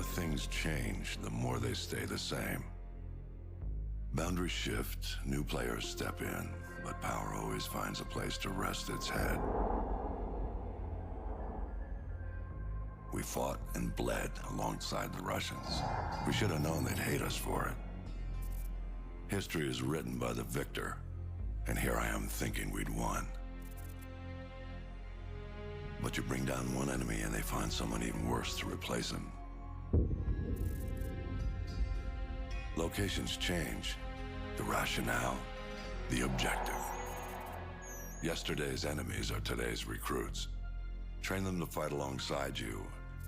more things change, the more they stay the same. Boundaries shift, new players step in, but power always finds a place to rest its head. We fought and bled alongside the Russians. We should have known they'd hate us for it. History is written by the victor, and here I am thinking we'd won. But you bring down one enemy and they find someone even worse to replace him. Locations change, the rationale, the objective. Yesterday's enemies are today's recruits. Train them to fight alongside you,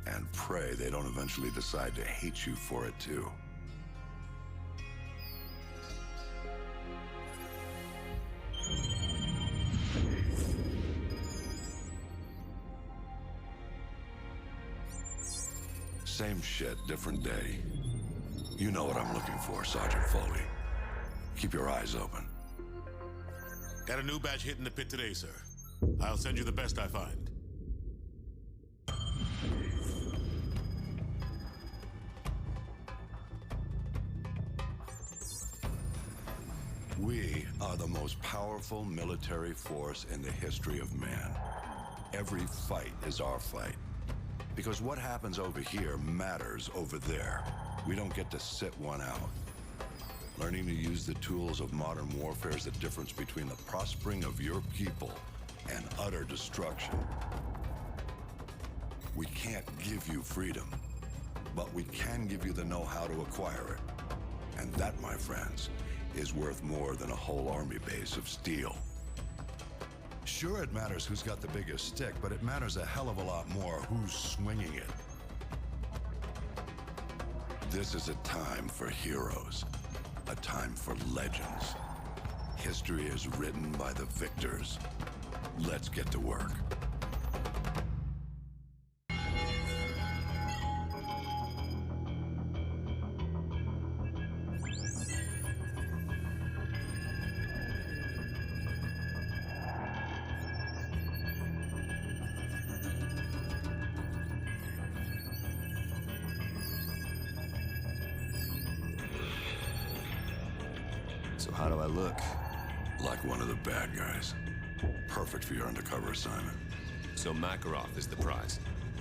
and pray they don't eventually decide to hate you for it too. Same shit, different day. You know what I'm looking for, Sergeant Foley. Keep your eyes open. Got a new batch hitting the pit today, sir. I'll send you the best I find. We are the most powerful military force in the history of man. Every fight is our fight. Because what happens over here matters over there. We don't get to sit one out. Learning to use the tools of modern warfare is the difference between the prospering of your people and utter destruction. We can't give you freedom, but we can give you the know-how to acquire it. And that, my friends, is worth more than a whole army base of steel. Sure, it matters who's got the biggest stick, but it matters a hell of a lot more who's swinging it. This is a time for heroes, a time for legends. History is written by the victors. Let's get to work. So how do I look? Like one of the bad guys. Perfect for your undercover assignment. So Makarov is the prize.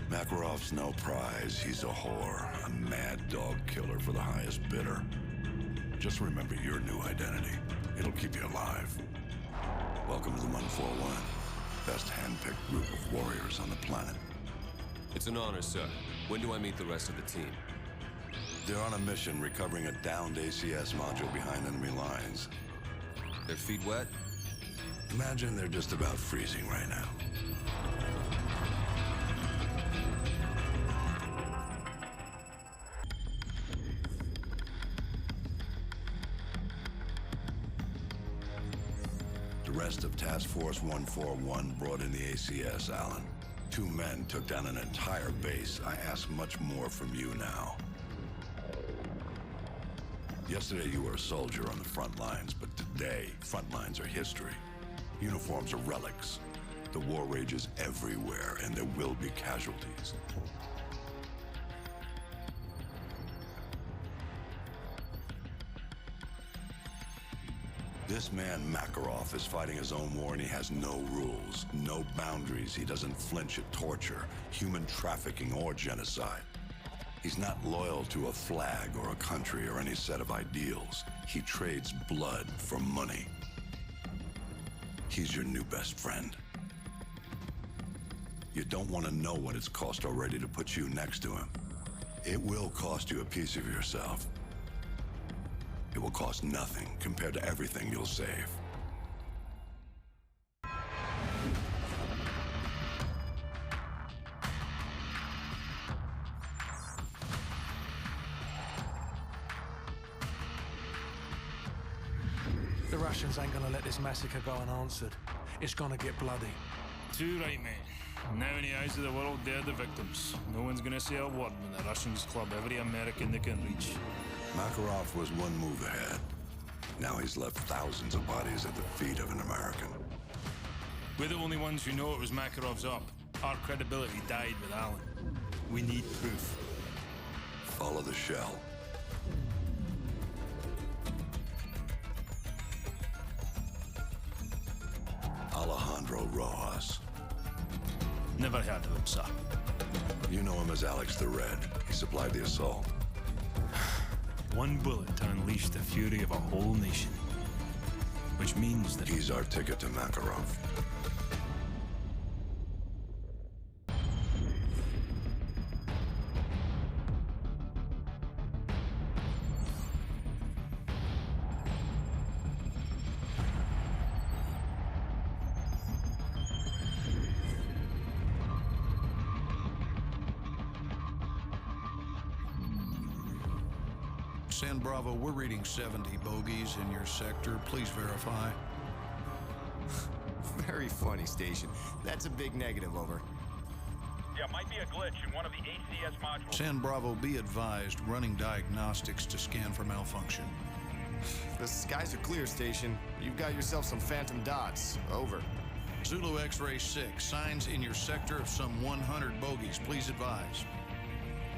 Makarov's no prize. He's a whore. A mad dog killer for the highest bidder. Just remember your new identity. It'll keep you alive. Welcome to the 141. Best hand-picked group of warriors on the planet. It's an honor, sir. When do I meet the rest of the team? They're on a mission recovering a downed ACS module behind enemy lines. Their feet wet? Imagine they're just about freezing right now. The rest of Task Force 141 brought in the ACS, Alan. 2 men took down an entire base. I ask much more from you now. Yesterday you were a soldier on the front lines, but today, front lines are history. Uniforms are relics. The war rages everywhere, and there will be casualties. This man, Makarov, is fighting his own war, and he has no rules, no boundaries. He doesn't flinch at torture, human trafficking, or genocide. He's not loyal to a flag or a country or any set of ideals. He trades blood for money. He's your new best friend. You don't want to know what it's cost already to put you next to him. It will cost you a piece of yourself. It will cost nothing compared to everything you'll save. The Russians ain't gonna let this massacre go unanswered. It's gonna get bloody. Too right, mate. Now in the eyes of the world, they're the victims. No one's gonna say a word when the Russians club every American they can reach. Makarov was one move ahead. Now he's left thousands of bodies at the feet of an American. We're the only ones who know it was Makarov's up. Our credibility died with Allen. We need proof. Follow the shell. Alejandro Rojas. Never heard of him, sir. You know him as Alex the Red. He supplied the assault. One bullet to unleash the fury of a whole nation. Which means that He's our ticket to Makarov. San Bravo, we're reading 70 bogeys in your sector. Please verify. Very funny, Station. That's a big negative, over. Yeah, might be a glitch in one of the ACS modules. San Bravo, be advised, running diagnostics to scan for malfunction. The skies are clear, Station. You've got yourself some phantom dots. Over. Zulu X-Ray 6, signs in your sector of some 100 bogeys. Please advise.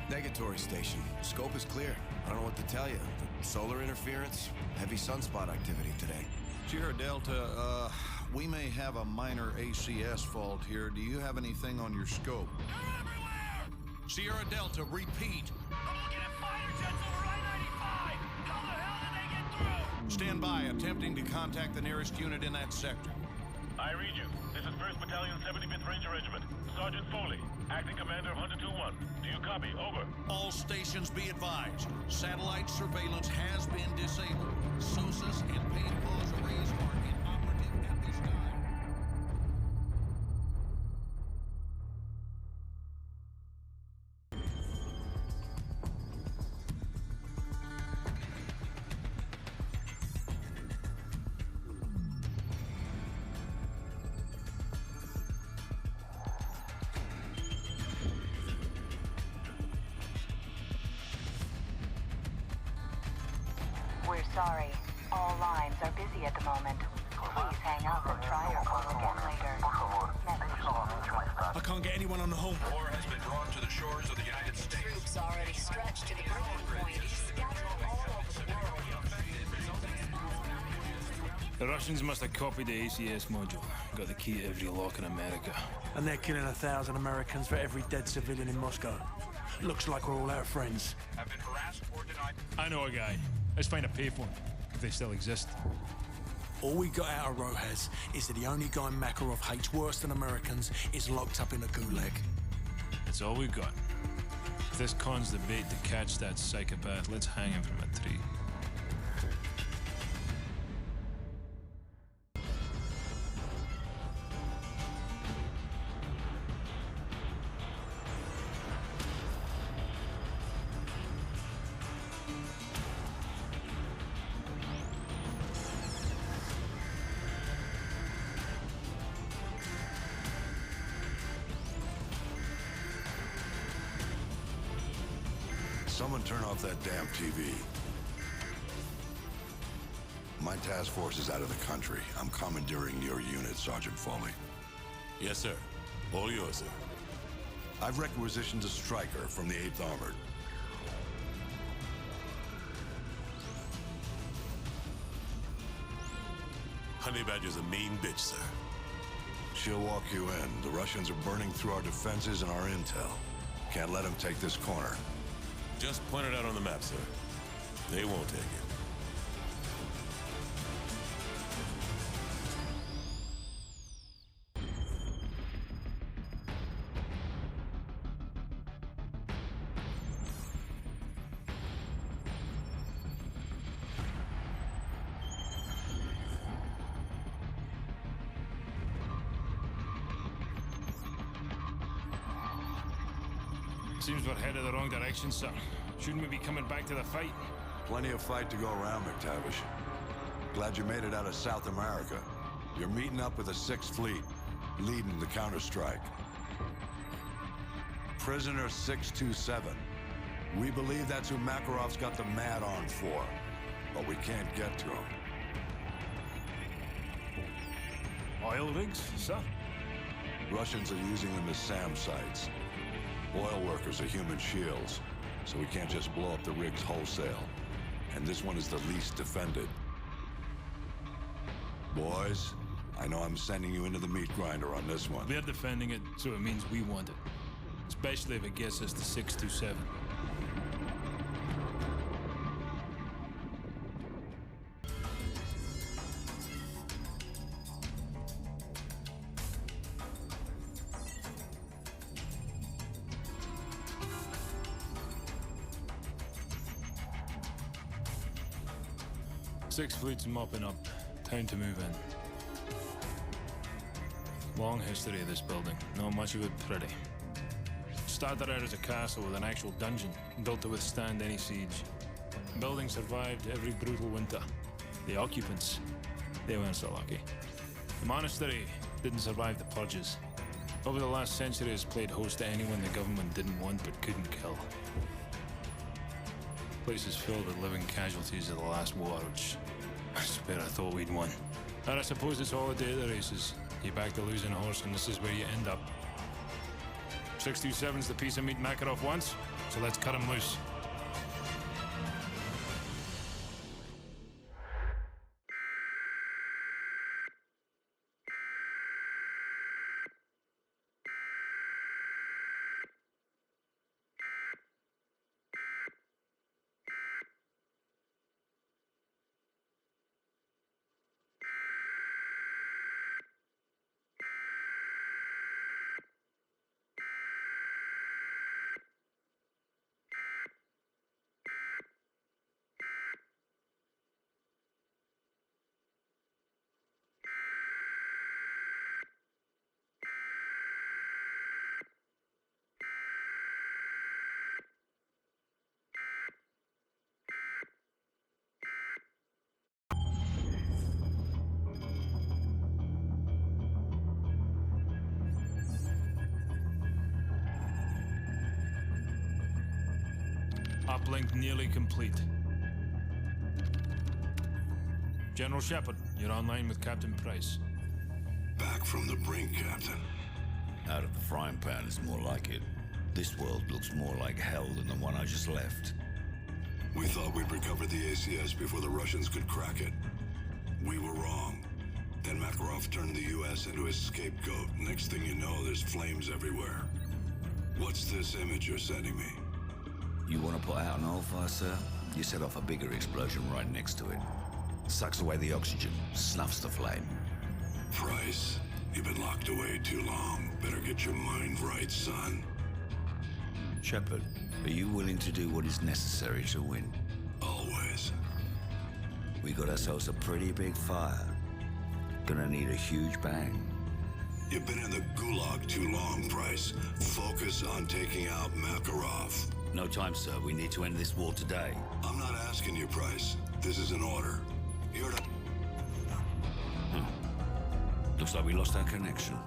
Negatory, Station. Scope is clear. I don't know what to tell you. The solar interference, heavy sunspot activity today. Sierra Delta, we may have a minor ACS fault here. Do you have anything on your scope? They're everywhere! Sierra Delta, repeat. I'm looking at fighter jets over I-95! How the hell did they get through? Stand by, attempting to contact the nearest unit in that sector. I read you. This is 1st Battalion 75th Ranger Regiment. Sergeant Foley, acting commander of Hunter 2-1. Do you copy? Over. All stations be advised. Satellite surveillance has been disabled. SOSUS and paid pause arrays are inoperative at this time. We're sorry. All lines are busy at the moment. Please hang up and try your call again later. I can't get anyone on the home. War has been drawn to the shores of the United States. Troops already stretched to the breaking point. Scattered all over the world. the Russians must have copied the ACS module. Got the key to every lock in America. And they're killing 1,000 Americans for every dead civilian in Moscow. Looks like we're all out of friends. Have been harassed or denied. I know a guy. Let's find a payphone, if they still exist. All we got out of Rojas is that the only guy Makarov hates worse than Americans is locked up in a gulag. That's all we've got. If this con's the bait to catch that psychopath, let's hang him from a tree. Someone turn off that damn TV. My task force is out of the country. I'm commandeering your unit, Sergeant Foley. Yes, sir. All yours, sir. I've requisitioned a striker from the 8th Armored. Honey Badger's a mean bitch, sir. She'll walk you in. The Russians are burning through our defenses and our intel. Can't let them take this corner. Just point it out on the map, sir. They won't take it. Seems we're headed the wrong direction, sir. Shouldn't we be coming back to the fight? Plenty of fight to go around, McTavish. Glad you made it out of South America. You're meeting up with the 6th Fleet, leading the counterstrike. Prisoner 627. We believe that's who Makarov's got the mad on for, but we can't get to him. Oil rigs, sir? Russians are using them as SAM sites. Oil workers are human shields. so we can't just blow up the rigs wholesale. And this one is the least defended. Boys, I know I'm sending you into the meat grinder on this one. They're defending it, so it means we want it. Especially if it gets us to 627. Six fleets mopping up. Time to move in. Long history of this building. Not much of it pretty. Started out as a castle with an actual dungeon, built to withstand any siege. The building survived every brutal winter. The occupants, they weren't so lucky. The monastery didn't survive the purges. Over the last century, it's played host to anyone the government didn't want but couldn't kill. The place is filled with living casualties of the last war, which I swear I thought we'd won. And I suppose it's all a day of the races. You back the losing horse, and this is where you end up. 627's the piece of meat Makarov wants, so let's cut him loose. Uplink nearly complete. General Shepard, you're online with Captain Price. Back from the brink, Captain. Out of the frying pan is more like it. This world looks more like hell than the one I just left. We thought we'd recover the ACS before the Russians could crack it. We were wrong. Then Makarov turned the U.S. into his scapegoat. Next thing you know, there's flames everywhere. What's this image you're sending me? You want to put out an oil fire, sir? You set off a bigger explosion right next to it. Sucks away the oxygen, snuffs the flame. Price, you've been locked away too long. Better get your mind right, son. Shepard, are you willing to do what is necessary to win? Always. We got ourselves a pretty big fire. Gonna need a huge bang. You've been in the Gulag too long, Price. Focus on taking out Makarov. No time, sir. We need to end this war today. I'm not asking you, Price. This is an order. You're to... Looks like we lost our connection.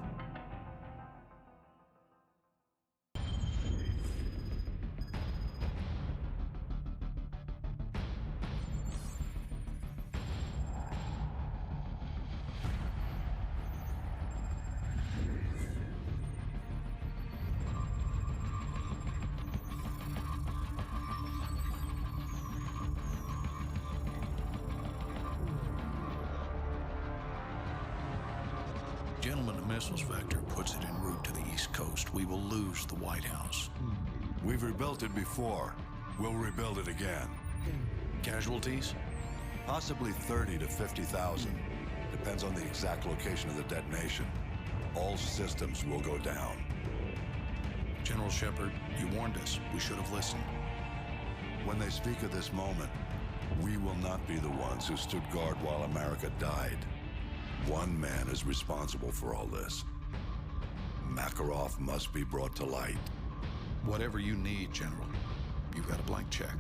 Gentlemen, the missiles vector puts it en route to the East Coast. We will lose the White House. We've rebuilt it before. We'll rebuild it again. Casualties? Possibly 30 to 50,000. Depends on the exact location of the detonation. All systems will go down. General Shepard, you warned us. We should have listened. When they speak of this moment, we will not be the ones who stood guard while America died. One man is responsible for all this. Makarov must be brought to light. Whatever you need, General. You've got a blank check.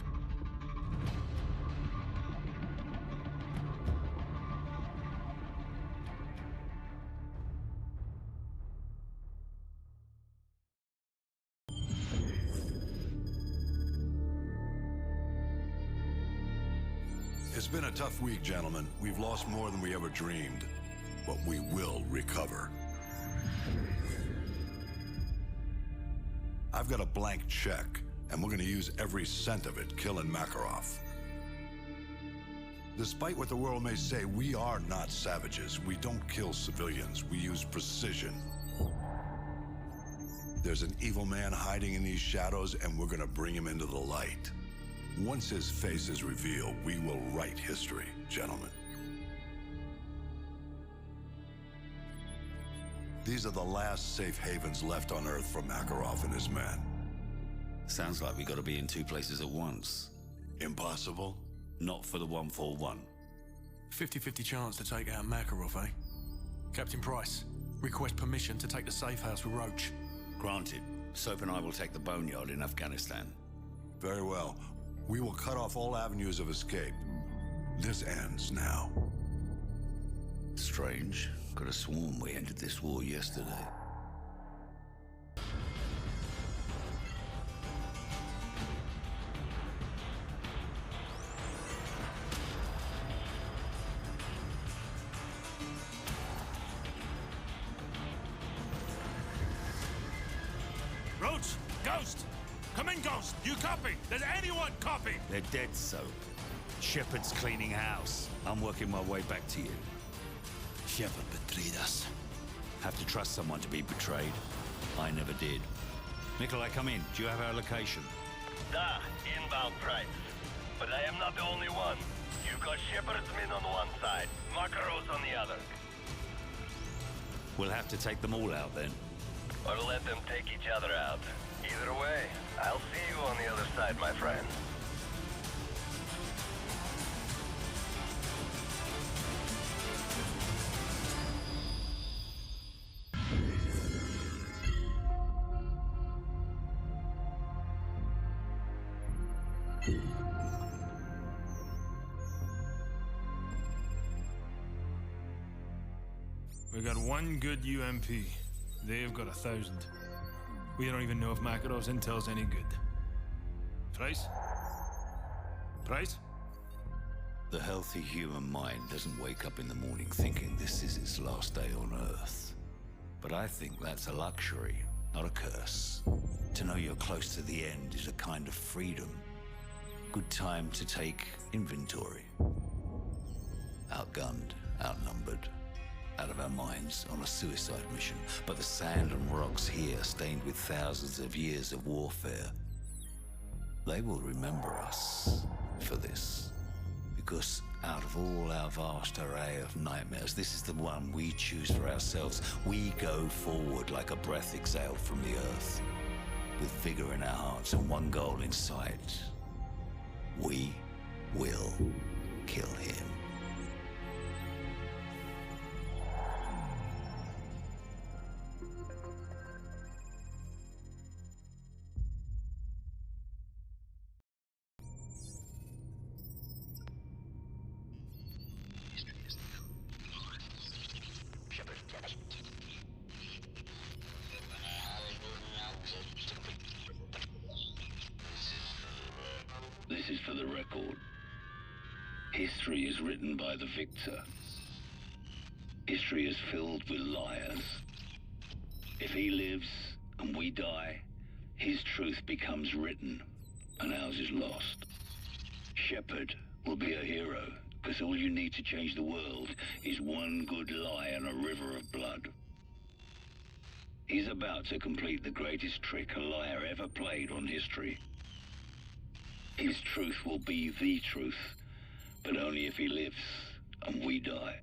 It's been a tough week, gentlemen. We've lost more than we ever dreamed. But we will recover. I've got a blank check. And we're gonna use every cent of it killing Makarov. Despite what the world may say, we are not savages. We don't kill civilians. We use precision. There's an evil man hiding in these shadows, and we're gonna bring him into the light. Once his face is revealed, we will write history, gentlemen. These are the last safe havens left on Earth for Makarov and his men. Sounds like we gotta be in two places at once. Impossible? Not for the 141. 50-50 chance to take out Makarov, eh? Captain Price, request permission to take the safe house with Roach. Granted. Soap and I will take the boneyard in Afghanistan. Very well. We will cut off all avenues of escape. This ends now. Strange. Could have sworn we ended this war yesterday. Roach! Ghost! Come in, Ghost! You copy? Does anyone copy? They're dead, Soap. Shepard's cleaning house. I'm working my way back to you. Shepard betrayed us. Have to trust someone to be betrayed. I never did. Nikolai, come in. Do you have our location? Da, inbound Price. But I am not the only one. You've got Shepard's men on one side, Makarov's on the other. We'll have to take them all out then. Or let them take each other out. Either way, I'll see you on the other side, my friend. We got one good UMP. They've got 1,000. We don't even know if Makarov's intel's any good. Price? Price? The healthy human mind doesn't wake up in the morning thinking this is its last day on Earth. But I think that's a luxury, not a curse. To know you're close to the end is a kind of freedom. Good time to take inventory. Outgunned, outnumbered, out of our minds on a suicide mission. But the sand and rocks here, stained with thousands of years of warfare, they will remember us for this. Because out of all our vast array of nightmares, this is the one we choose for ourselves. We go forward like a breath exhaled from the earth, with vigor in our hearts and one goal in sight. We will kill him. This is for the record. History is written by the victor. History is filled with liars. If he lives and we die, his truth becomes written and ours is lost. Shepard will be a hero, because all you need to change the world is one good lie and a river of blood. He's about to complete the greatest trick a liar ever played on history. His truth will be the truth, but only if he lives and we die.